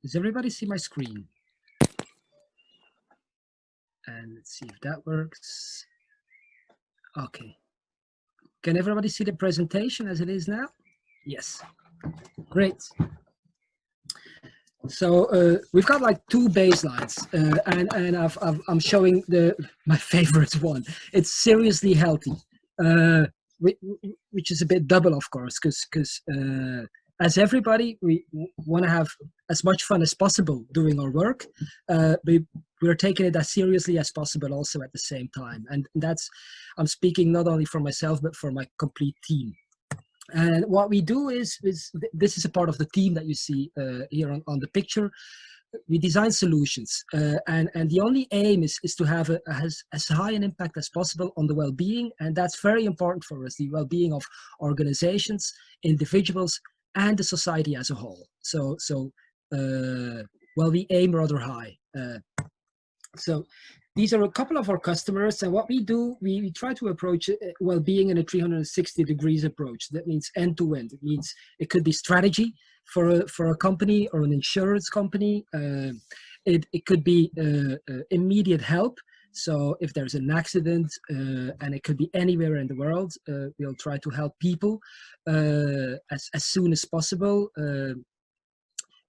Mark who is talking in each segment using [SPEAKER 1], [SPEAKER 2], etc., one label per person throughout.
[SPEAKER 1] Does everybody see my screen? And let's see if that works. Okay. Can everybody see the presentation as it is now? Yes. Great. So we've got like two baselines, and I'm showing my favorite one. It's seriously healthy, which is a bit double, of course, because as everybody, we want to have as much fun as possible doing our work. We're taking it as seriously as possible also at the same time. And that's, I'm speaking not only for myself, but for my complete team. And what we do is this is a part of the team that you see here on the picture. We design solutions, and the only aim is to have as high an impact as possible on the well-being, and that's very important for us, the well-being of organizations, individuals, and the society as a whole. So well, we aim rather high. So these are a couple of our customers, and what we do, we try to approach well-being in a 360 degrees approach. That means end-to-end. It means it could be strategy for a company or an insurance company. It could be immediate help. So if there's an accident, and it could be anywhere in the world, we'll try to help people as soon as possible.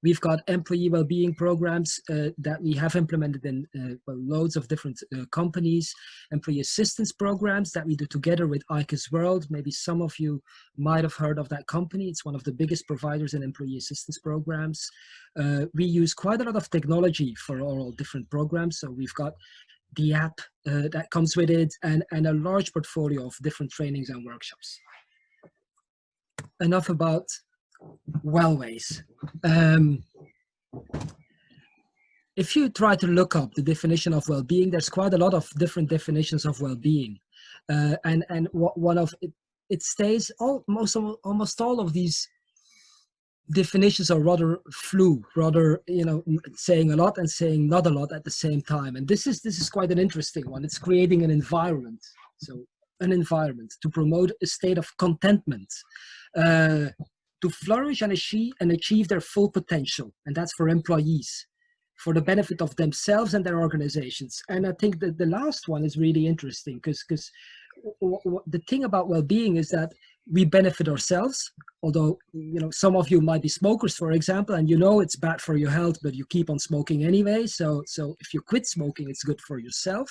[SPEAKER 1] We've got employee well-being programs that we have implemented in well, loads of different companies, employee assistance programs that we do together with ICA's World. Maybe some of you might have heard of that company. It's one of the biggest providers in employee assistance programs. We use quite a lot of technology for all different programs. So we've got the app that comes with it, and a large portfolio of different trainings and workshops. Enough about Wellways. If you try to look up the definition of well-being, there's quite a lot of different definitions of well-being, and one of it stays almost all of these definitions are rather flu, rather, you know, saying a lot and saying not a lot at the same time. And this is quite an interesting one. It's creating an environment, so an environment to promote a state of contentment, to flourish and achieve their full potential. And that's for employees, for the benefit of themselves and their organizations. And I think that the last one is really interesting, because the thing about well-being is that we benefit ourselves. Although, you know, some of you might be smokers, for example, and you know it's bad for your health, but you keep on smoking anyway. So if you quit smoking, it's good for yourself.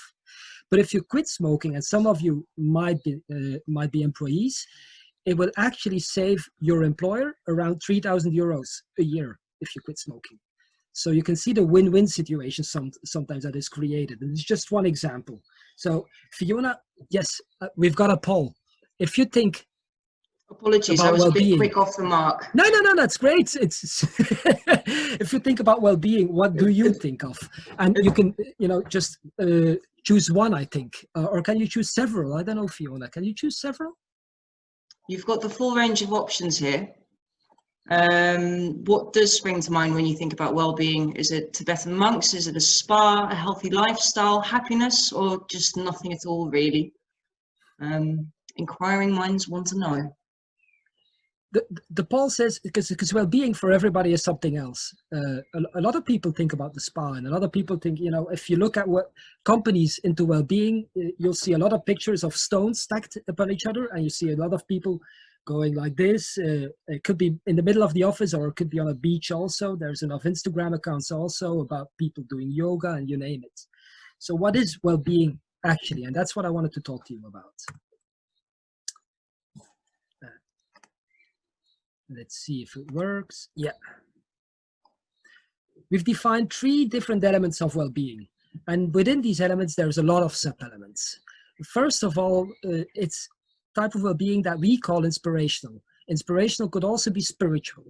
[SPEAKER 1] But if you quit smoking, and some of you might be employees, it will actually save your employer around 3,000 euros a year if you quit smoking. So you can see the win-win situation sometimes that is created. And it's just one example. So Fiona, yes, we've got a poll. If you think,
[SPEAKER 2] apologies, I was a bit quick off the mark.
[SPEAKER 1] No, that's great. It's if you think about well-being, what do you think of? And you can, you know, just choose one, I think, or can you choose several? I don't know, Fiona. Can you choose several?
[SPEAKER 2] You've got the full range of options here. What does spring to mind when you think about well-being? Is it Tibetan monks? Is it a spa, a healthy lifestyle, happiness, or just nothing at all, really? Inquiring minds want to know.
[SPEAKER 1] The poll says, because well-being for everybody is something else. A lot of people think about the spa, and a lot of people think, you know, if you look at what companies into well-being, you'll see a lot of pictures of stones stacked upon each other, and you see a lot of people going like this. It could be in the middle of the office, or it could be on a beach also. There's enough Instagram accounts also about people doing yoga, and you name it. So what is well-being actually? And that's what I wanted to talk to you about. Let's see if it works. Yeah. We've defined 3 different elements of well-being. And within these elements, there's a lot of sub-elements. First of all, it's type of well-being that we call inspirational. Inspirational could also be spiritual.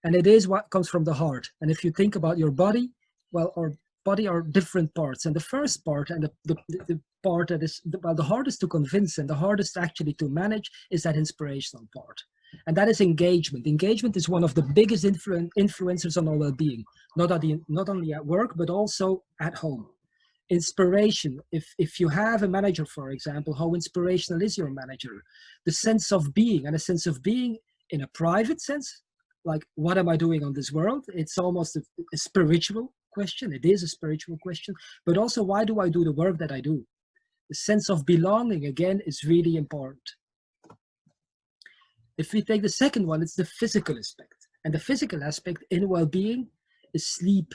[SPEAKER 1] And it is what comes from the heart. And if you think about your body, well, our body are different parts. And the first part, and the part that is, well, the hardest to convince and the hardest actually to manage, is that inspirational part. And that is engagement. Engagement is one of the biggest influencers on our well-being, not only at work, but also at home. Inspiration, if you have a manager, for example, how inspirational is your manager? The sense of being, and a sense of being in a private sense, like, what am I doing on this world? It's almost a spiritual question. It is a spiritual question, but also, why do I do the work that I do? The sense of belonging, again, is really important. If we take the second one, it's the physical aspect. And the physical aspect in well-being is sleep.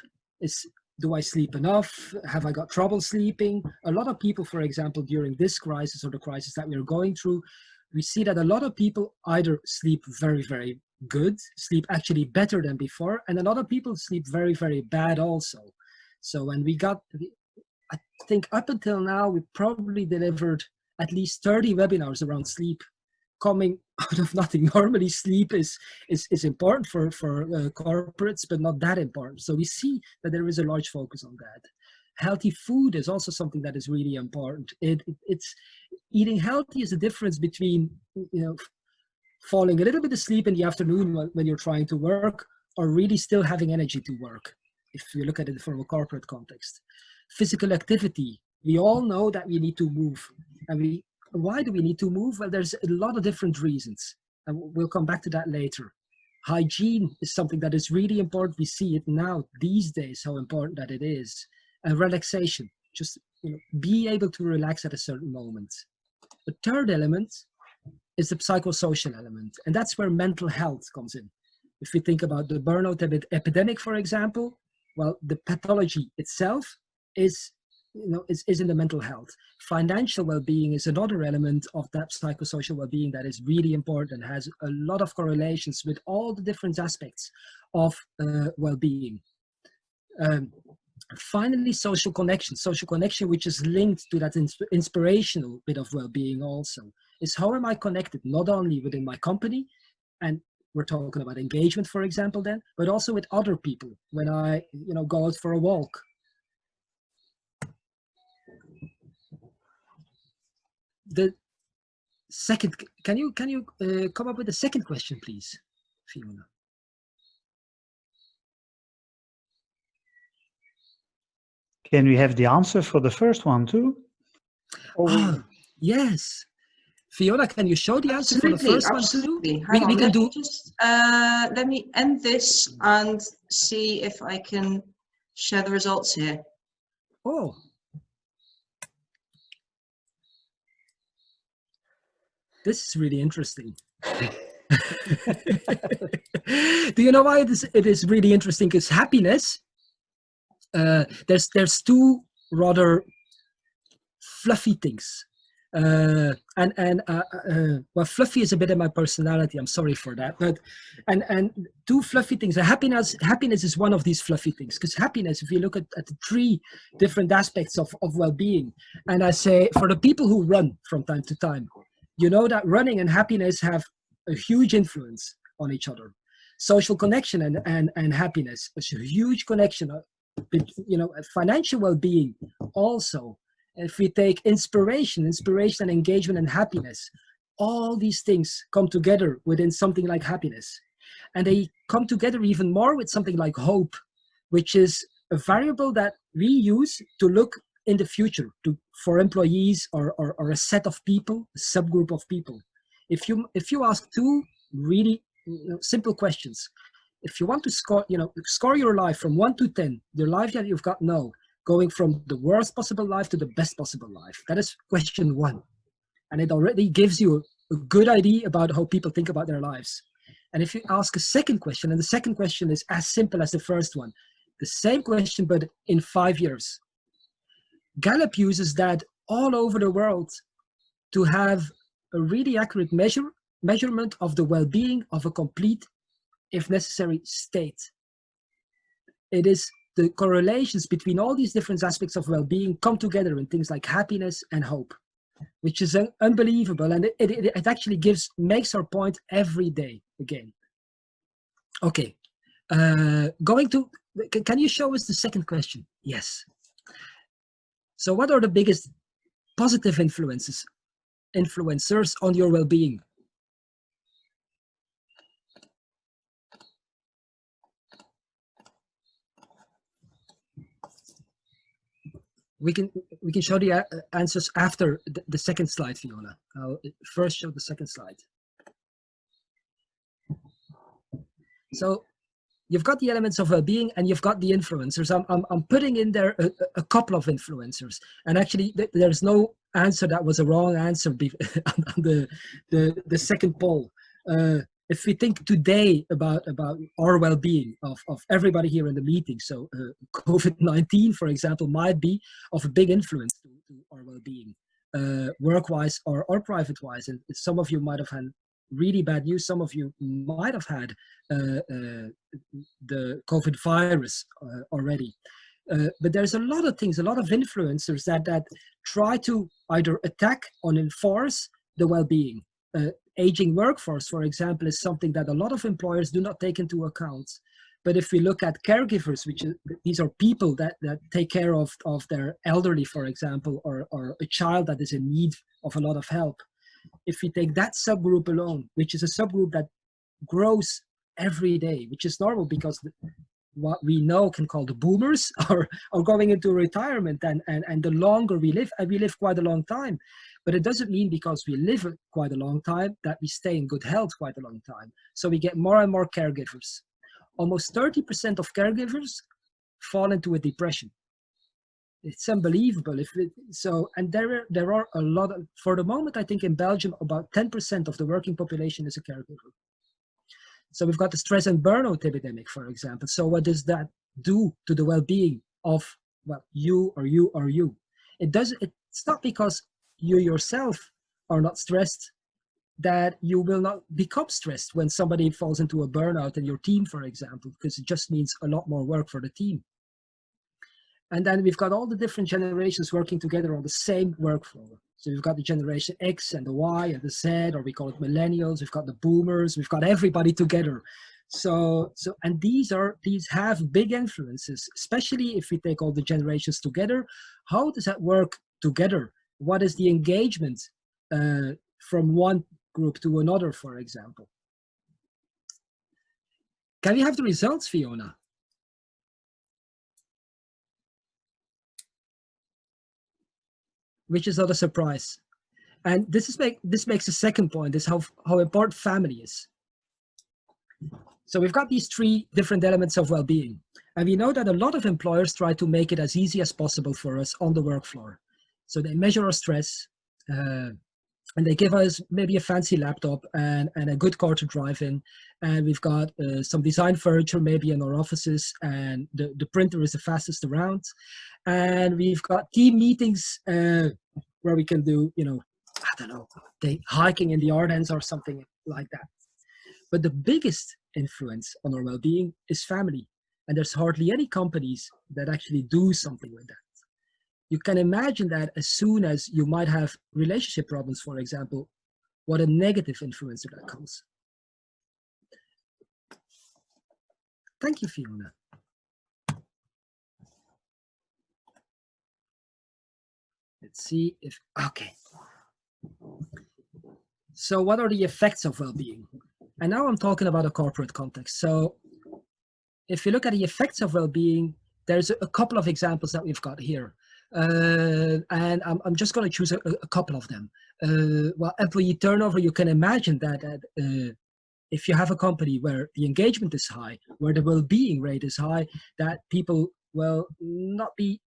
[SPEAKER 1] Do I sleep enough? Have I got trouble sleeping? A lot of people, for example, during this crisis or the crisis that we're going through, we see that a lot of people either sleep very, very good, sleep actually better than before, and a lot of people sleep very, very bad also. So when I think up until now, we probably delivered at least 30 webinars around sleep, coming out of nothing. Normally sleep is important for corporates, but not that important. So we see that there is a large focus on that. Healthy food is also something that is really important. It's eating healthy is the difference between, falling a little bit asleep in the afternoon when you're trying to work, or really still having energy to work, if you look at it from a corporate context. Physical activity, we all know that we need to move. And why do we need to move? Well, there's a lot of different reasons, and we'll come back to that later. Hygiene is something that is really important. We see it now these days, how important that it is. And relaxation, just be able to relax at a certain moment. The third element is the psychosocial element, and that's where mental health comes in. If we think about the burnout epidemic, for example, well, the pathology itself is in the mental health. Financial well-being is another element of that psychosocial well-being that is really important and has a lot of correlations with all the different aspects of well-being. Finally, social connection, which is linked to that inspirational bit of well-being also, is how am I connected, not only within my company, and we're talking about engagement, for example, then, but also with other people when I, go out for a walk. The second, can you come up with the second question, please, Fiona?
[SPEAKER 3] Can we have the answer for the first one too?
[SPEAKER 1] Yes. Fiona, can you show the answer for the first one too?
[SPEAKER 2] Hang on, let me end this and see if I can share the results here.
[SPEAKER 1] Oh. This is really interesting. Do you know why it is really interesting? Because happiness, there's two rather fluffy things. Well, fluffy is a bit of my personality. I'm sorry for that. But and two fluffy things. Happiness is one of these fluffy things. Because happiness, if you look at the three different aspects of well-being, and I say for the people who run from time to time, you know that running and happiness have a huge influence on each other. Social connection and happiness is a huge connection. Financial well-being also. If we take inspiration and engagement and happiness, all these things come together within something like happiness. And they come together even more with something like hope, which is a variable that we use to look in the future for employees or a set of people, a subgroup of people. If you ask two really simple questions, if you want to score your life from 1 to 10, the life that you've got now, going from the worst possible life to the best possible life, that is question 1, and it already gives you a good idea about how people think about their lives. And if you ask a second question, and the second question is as simple as the first one, the same question but in 5 years. Gallup uses that all over the world to have a really accurate measurement of the well-being of a complete, if necessary, state. It is the correlations between all these different aspects of well-being come together in things like happiness and hope, which is unbelievable, and it actually makes our point every day again. Okay, can you show us the second question? Yes. So what are the biggest positive influencers on your well-being? We can show the answers after the second slide, Fiona. I'll first show the second slide. So you've got the elements of well-being and you've got the influencers. I'm putting in there a couple of influencers, and actually there's no answer that was a wrong answer on the second poll. If we think today about our well-being of everybody here in the meeting, so COVID-19, for example, might be of a big influence to our well-being, work-wise or private-wise. And some of you might have had really bad news. Some of you might have had the COVID virus already. But there's a lot of things, a lot of influencers that try to either attack or enforce the well-being. Aging workforce, for example, is something that a lot of employers do not take into account. But if we look at caregivers, these are people that take care of their elderly, for example, or a child that is in need of a lot of help. If we take that subgroup alone, which is a subgroup that grows every day, which is normal because what we know can call the boomers are going into retirement, and the longer we live, and we live quite a long time, but it doesn't mean because we live quite a long time that we stay in good health quite a long time. So we get more and more caregivers. Almost 30% of caregivers fall into a depression. It's unbelievable. And there are a lot of, for the moment, I think in Belgium, about 10% of the working population is a caregiver. So we've got the stress and burnout epidemic, for example. So what does that do to the well-being of, well, you or you or you? It's not because you yourself are not stressed that you will not become stressed when somebody falls into a burnout in your team, for example, because it just means a lot more work for the team. And then we've got all the different generations working together on the same work floor. So we've got the generation X and the Y and the Z, or we call it millennials. We've got the boomers. We've got everybody together. And these have big influences, especially if we take all the generations together. How does that work together? What is the engagement from one group to another, for example? Can we have the results, Fiona? Which is not a surprise. And this makes a second point, is how important family is. So we've got these three different elements of well-being. And we know that a lot of employers try to make it as easy as possible for us on the work floor. So they measure our stress, and they give us maybe a fancy laptop and a good car to drive in. And we've got some design furniture maybe in our offices, and the printer is the fastest around. And we've got team meetings where we can do, I don't know, hiking in the Ardennes or something like that. But the biggest influence on our well-being is family. And there's hardly any companies that actually do something with that. You can imagine that as soon as you might have relationship problems, for example, what a negative influence that comes. Thank you, Fiona. Let's see if, okay. So what are the effects of well-being? And now I'm talking about a corporate context. So if you look at the effects of well-being, there's a couple of examples that we've got here. And I'm just going to choose a couple of them. Well, employee turnover, you can imagine that if you have a company where the engagement is high, where the well-being rate is high, that people will not be,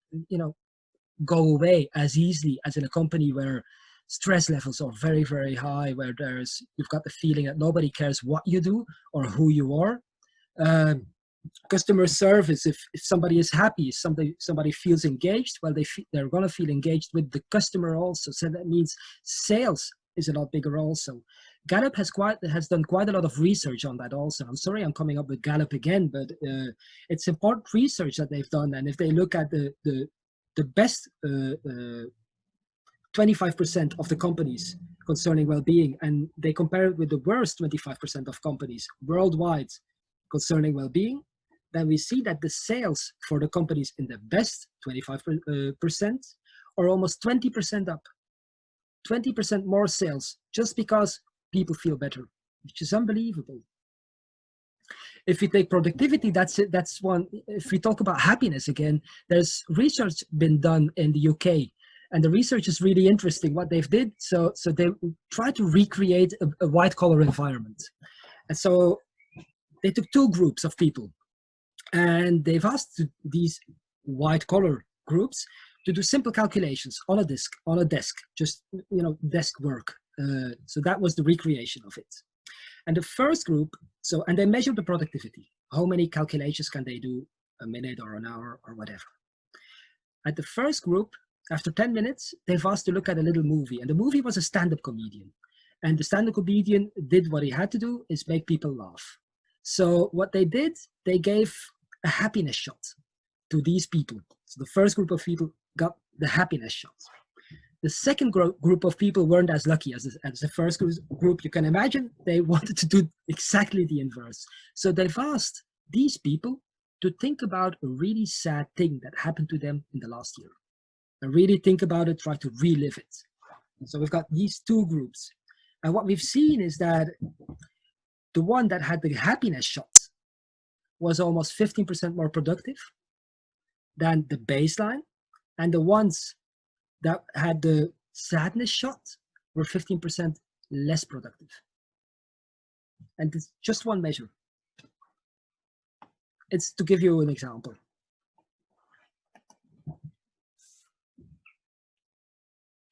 [SPEAKER 1] go away as easily as in a company where stress levels are very, very high, where you've got the feeling that nobody cares what you do or who you are. Customer service, if somebody is happy, somebody feels engaged, well, they're going to feel engaged with the customer also. So that means sales is a lot bigger also. Gallup has done quite a lot of research on that also. I'm sorry I'm coming up with Gallup again, but it's important research that they've done. And if they look at the best 25% of the companies concerning well-being, and they compare it with the worst 25% of companies worldwide concerning well-being, then we see that the sales for the companies in the best 25% are almost 20% up. 20% more sales just because people feel better, which is unbelievable. If we take productivity, that's it. That's one. If we talk about happiness again, there's research been done in the UK, and the research is really interesting what they've did. So they try to recreate a white collar environment, and so they took two groups of people, and they've asked these white collar groups to do simple calculations on a desk, just desk work. So that was the recreation of it. And the first group, and they measured the productivity. How many calculations can they do a minute or an hour or whatever? At the first group, after 10 minutes, they've asked to look at a little movie, and the movie was a stand-up comedian. And the stand-up comedian did what he had to do, is make people laugh. So what they did, they gave a happiness shot to these people. So the first group of people got the happiness shot. The second group of people weren't as lucky as the first group. You can imagine they wanted to do exactly the inverse. So they've asked these people to think about a really sad thing that happened to them in the last year. And really think about it, try to relive it. So we've got these two groups. And what we've seen is that the one that had the happiness shot was almost 15% more productive than the baseline. And the ones that had the sadness shot were 15% less productive. And it's just one measure. It's to give you an example.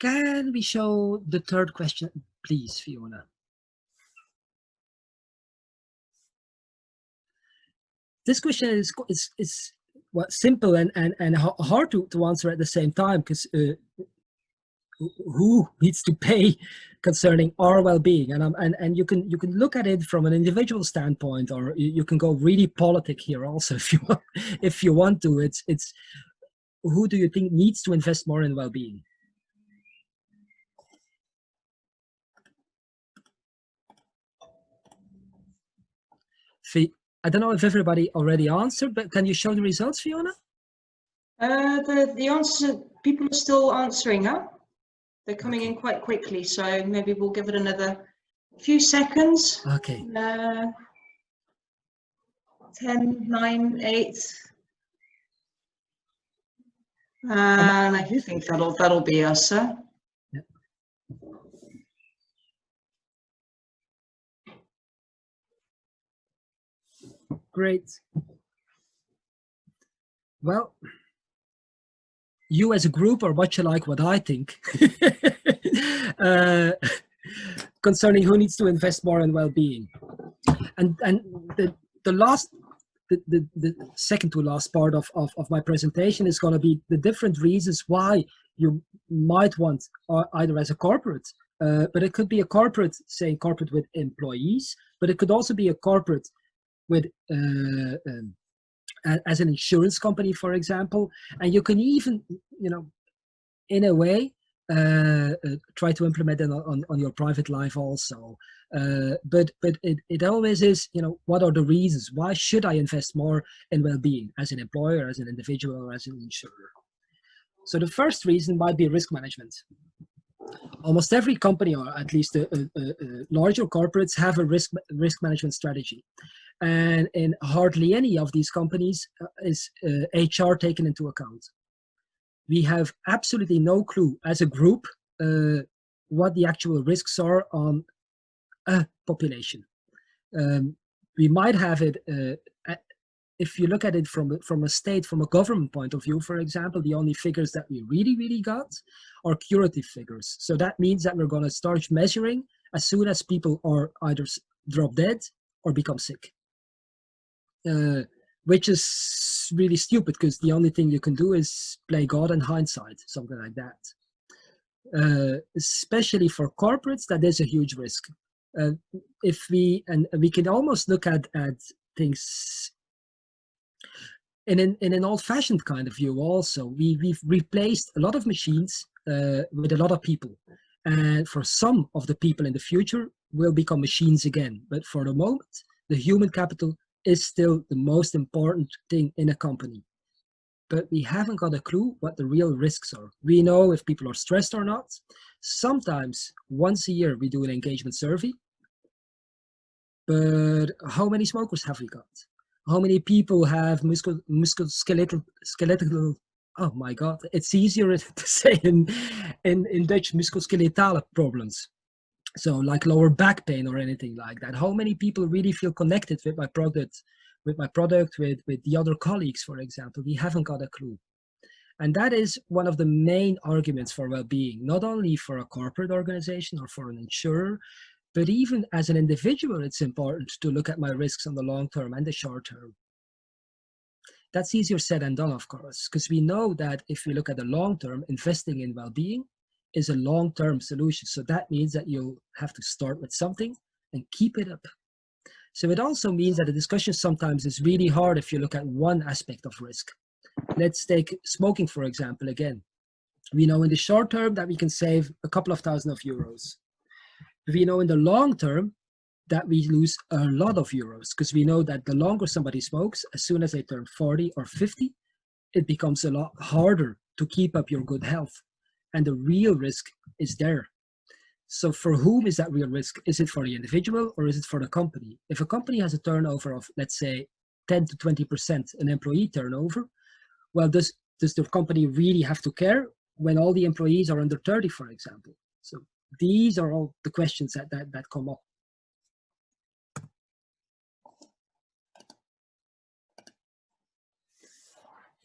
[SPEAKER 1] Can we show the third question, please, Fiona? This question is simple and hard to answer at the same time, because who needs to pay concerning our well-being? And you can look at it from an individual standpoint, or you can go really politic here also if you want to. It's who do you think needs to invest more in well-being? I don't know if everybody already answered, but can you show the results, Fiona?
[SPEAKER 2] The answer, people are still answering, huh? They're coming in quite quickly, so maybe we'll give it another few seconds.
[SPEAKER 1] Okay.
[SPEAKER 2] 10, 9, 8. And I think that'll be us, sir.
[SPEAKER 1] Great. Well, you as a group are much alike what I think concerning who needs to invest more in well-being. And the second to last part of my presentation is going to be the different reasons why you might want, either as a corporate, but it could be a corporate, say corporate with employees, but it could also be a corporate with as an insurance company, for example, and you can even, in a way, try to implement it on your private life also. But it always is, what are the reasons? Why should I invest more in well-being as an employer, as an individual, or as an insurer? So the first reason might be risk management. Almost every company, or at least larger corporates, have a risk management strategy. And in hardly any of these companies is HR taken into account. We have absolutely no clue as a group what the actual risks are on a population. We might have it, if you look at it from a government point of view, for example, the only figures that we really got are curative figures. So that means that we're going to start measuring as soon as people are either drop dead or become sick. Which is really stupid, because the only thing you can do is play God in hindsight, something like that. Especially for corporates, that is a huge risk. We can almost look at things in an old-fashioned kind of view also. We've replaced a lot of machines with a lot of people. And for some of the people in the future will become machines again. But for the moment, the human capital is still the most important thing in a company. But we haven't got a clue what the real risks are. We know if people are stressed or not. Sometimes once a year we do an engagement survey. But how many smokers have we got? How many people have musculoskeletal, oh my God, it's easier to say in Dutch, musculoskeletale problems. So like lower back pain or anything like that. How many people really feel connected with my product, with the other colleagues, for example? We haven't got a clue. And that is one of the main arguments for well-being, not only for a corporate organization or for an insurer, but even as an individual, it's important to look at my risks on the long term and the short term. That's easier said than done, of course, because we know that if we look at the long term, investing in well-being is a long-term solution. So that means that you'll have to start with something and keep it up. So it also means that the discussion sometimes is really hard if you look at one aspect of risk. Let's take smoking, for example, again. We know in the short term that we can save a couple of thousand of euros. We know in the long term that we lose a lot of euros, because we know that the longer somebody smokes, as soon as they turn 40 or 50, it becomes a lot harder to keep up your good health. And the real risk is there. So for whom is that real risk? Is it for the individual or is it for the company? If a company has a turnover of, let's say, 10 to 20% an employee turnover, well, does the company really have to care when all the employees are under 30, for example? So these are all the questions that come up.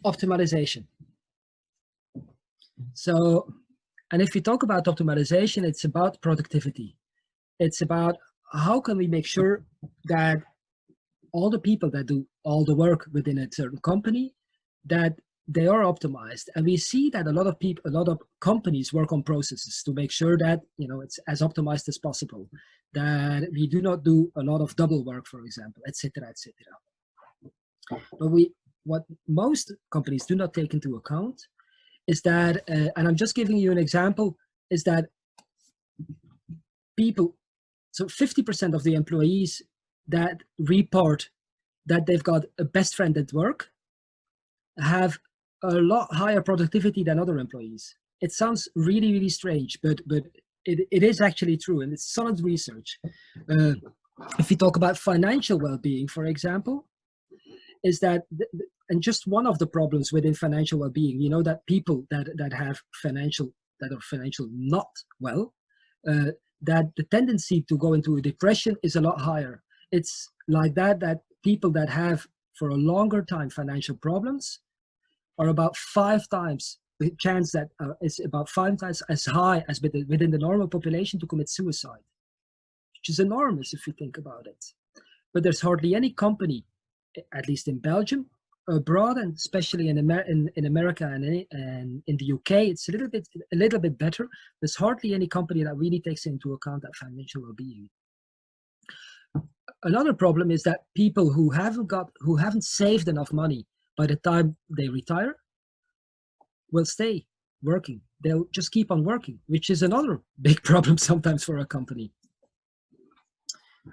[SPEAKER 1] Optimization. So, and if we talk about optimization, it's about productivity. It's about how can we make sure that all the people that do all the work within a certain company, that they are optimized. And we see that a lot of companies work on processes to make sure that, you know, it's as optimized as possible, that we do not do a lot of double work, for example, etc., etc. But what most companies do not take into account is that, and I'm just giving you an example, is that people, so 50% of the employees that report that they've got a best friend at work have a lot higher productivity than other employees. It sounds really, really strange, but it is actually true, and it's solid research. If you talk about financial well-being, for example, is that, and just one of the problems within financial well-being, you know, that people that are financial not well, that the tendency to go into a depression is a lot higher. It's like that people that have for a longer time financial problems are about 5 times the chance that is about 5 times as high as within the normal population to commit suicide, which is enormous if you think about it. But there's hardly any company, at least in Belgium, abroad, and especially in America and in the UK, it's a little bit better. There's hardly any company that really takes into account that financial well-being. Another problem is that people who haven't saved enough money by the time they retire will stay working. They'll just keep on working, which is another big problem sometimes for a company.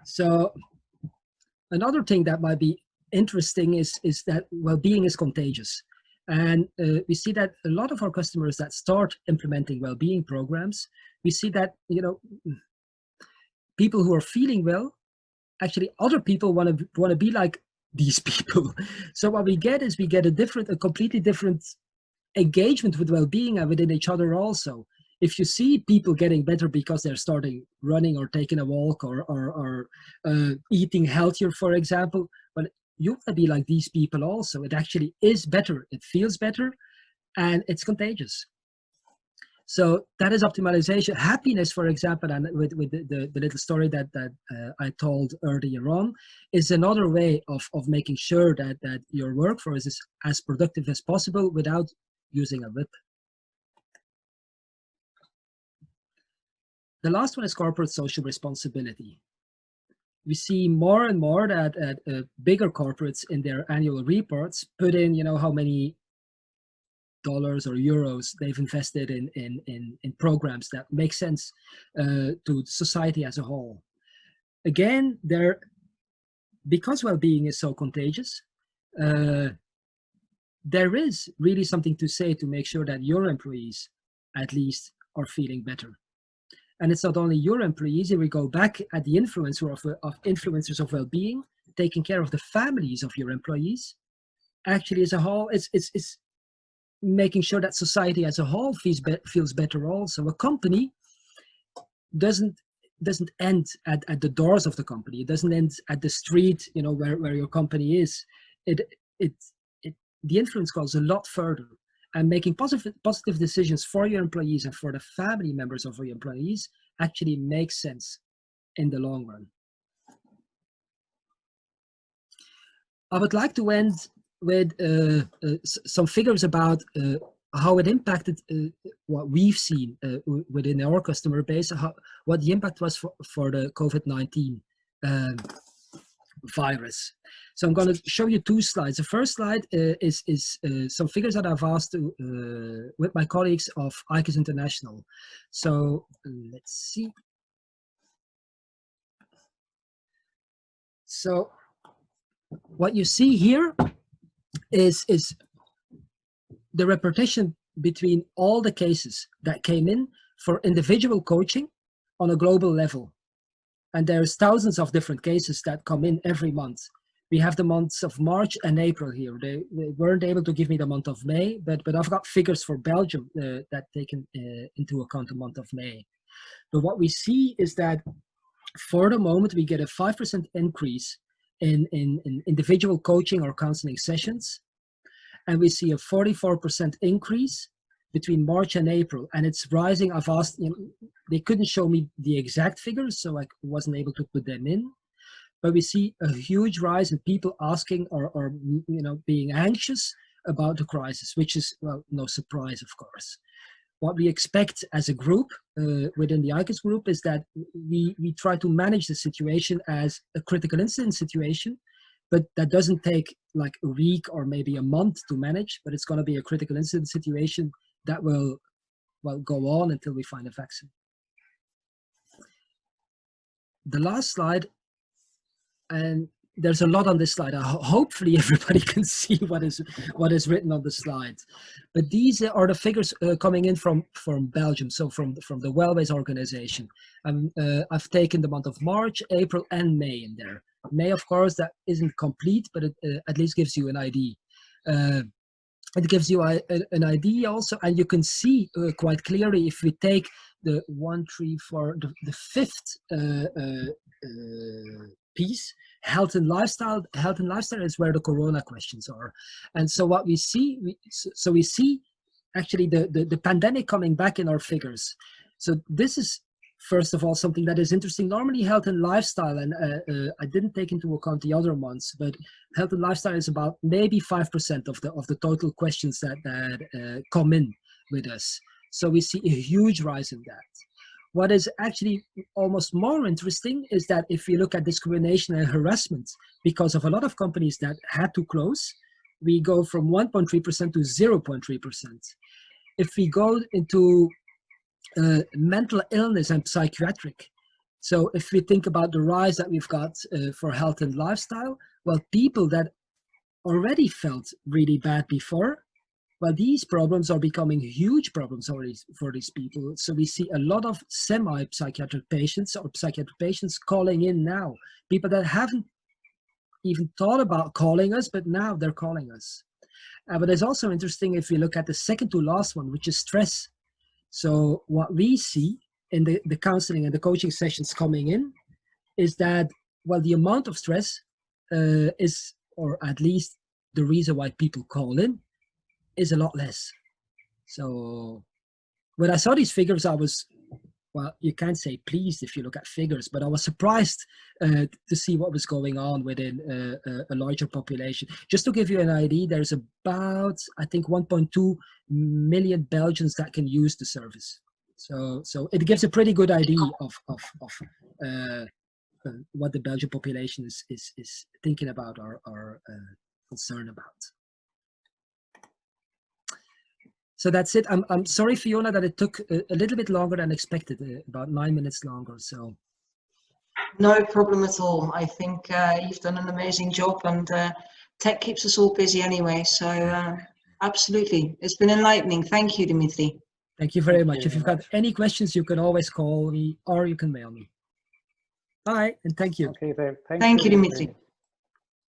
[SPEAKER 1] So another thing that might be interesting is that well-being is contagious. And we see that a lot of our customers that start implementing well-being programs, we see that, you know, people who are feeling well, actually other people want to be like these people. So what we get is a completely different engagement with well-being and within each other also. If you see people getting better because they're starting running or taking a walk or eating healthier, for example, well, you want to be like these people also. It actually is better. It feels better, and it's contagious. So that is optimization. Happiness, for example, and with the little story that I told earlier on, is another way of making sure that your workforce is as productive as possible without using a whip. The last one is corporate social responsibility. We see more and more that bigger corporates in their annual reports put in, you know, how many dollars or euros they've invested in programs that make sense to society as a whole. Again, because well-being is so contagious, there is really something to say to make sure that your employees at least are feeling better. And it's not only your employees. If we go back at the influencers of well-being, taking care of the families of your employees, actually as a whole, it's making sure that society as a whole feels better also. A company doesn't doesn't end at the doors of the company. It doesn't end at the street, you know, where your company is. The influence goes a lot further, and making positive decisions for your employees and for the family members of your employees actually makes sense in the long run. I would like to end with some figures about how it impacted what we've seen within our customer base, what the impact was for the COVID-19 virus. So I'm going to show you two slides. The first slide is some figures that I've asked with my colleagues of ICAS International. So let's see. So what you see here is the repartition between all the cases that came in for individual coaching on a global level. And there's thousands of different cases that come in every month. We have the months of March and April here. They weren't able to give me the month of May, but I've got figures for Belgium that taken into account the month of May. But what we see is that for the moment, we get a 5% increase in individual coaching or counseling sessions. And we see a 44% increase between March and April, and it's rising. I've asked, you know, they couldn't show me the exact figures, so I wasn't able to put them in. But we see a huge rise in people asking or you know, being anxious about the crisis, which is, well, no surprise, of course. What we expect as a group within the ICAS group is that we try to manage the situation as a critical incident situation, but that doesn't take like a week or maybe a month to manage, but it's going to be a critical incident situation that will, well, go on until we find a vaccine. The last slide, and there's a lot on this slide. Hopefully everybody can see what is written on the slide. But these are the figures coming in from Belgium, so from the Wellways organization. I've taken the month of March, April, and May in there. May, of course, that isn't complete, but it at least gives you an idea. It gives you an idea also, and you can see quite clearly if we take the 1, 3, 4, the fifth piece, health and lifestyle. Health and lifestyle is where the corona questions are. And so what we see, we see actually the pandemic coming back in our figures. So this is, first of all, something that is interesting. Normally health and lifestyle, and I didn't take into account the other months, but health and lifestyle is about maybe 5% of the total questions that come in with us. So we see a huge rise in that. What is actually almost more interesting is that if we look at discrimination and harassment, because of a lot of companies that had to close, we go from 1.3% to 0.3%. If we go into mental illness and psychiatric, so if we think about the rise that we've got for health and lifestyle, well, people that already felt really bad before, well, these problems are becoming huge problems already for these people. So we see a lot of semi-psychiatric patients or psychiatric patients calling in now. People that haven't even thought about calling us, but now they're calling us. But it's also interesting if we look at the second to last one, which is stress. So what we see in the counseling and the coaching sessions coming in is that, well, the amount of stress is, or at least the reason why people call in, is a lot less. So when I saw these figures, I was, well, you can't say pleased if you look at figures, but I was surprised to see what was going on within a larger population. Just to give you an idea, there's about, I think, 1.2 million Belgians that can use the service. So it gives a pretty good idea of what the Belgian population is thinking about or concerned about. So that's it. I'm sorry, Fiona, that it took a little bit longer than expected, about 9 minutes longer. So
[SPEAKER 2] no problem at all. I think you've done an amazing job, and tech keeps us all busy anyway. So absolutely, it's been enlightening. Thank you, Dimitri.
[SPEAKER 1] Thank you very much. If you've got any questions, you can always call me or you can mail me. Bye, and thank you.
[SPEAKER 3] Okay,
[SPEAKER 2] thank you, Dimitri.